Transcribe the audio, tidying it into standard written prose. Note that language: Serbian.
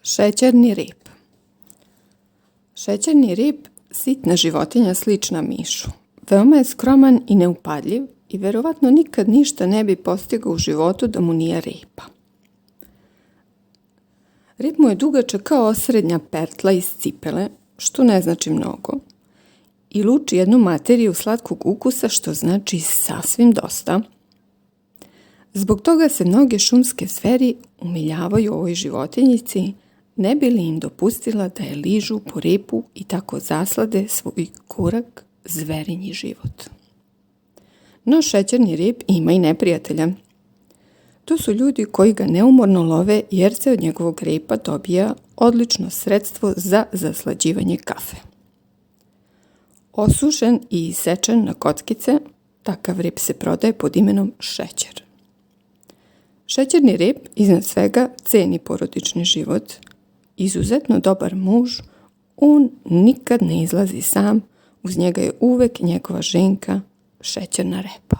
Šećerni rep. Šećerni rep, sitna životinja slična mišu. Veoma je skroman i neupadljiv i verovatno nikad ništa ne bi postigao u životu da mu nije repa. Rep mu je dugačak kao osrednja pertla iz cipele, što ne znači mnogo, i luči jednu materiju slatkog ukusa, što znači sasvim dosta. Zbog toga se mnoge šumske zveri umiljavaju ovoj životinjici, ne bi li im dopustila da je ližu po repu i tako zaslade svoj kurak zverinji život. No šećerni rep ima i neprijatelja. To su ljudi koji ga neumorno love jer se od njegovog repa dobija odlično sredstvo za zaslađivanje kafe. Osušen i isečen na kockice, takav rep se prodaje pod imenom šećer. Šećerni rep iznad svega ceni porodični život, izuzetno dobar muž, on nikad ne izlazi sam, uz njega je uvek njegova ženka, šećerna repa.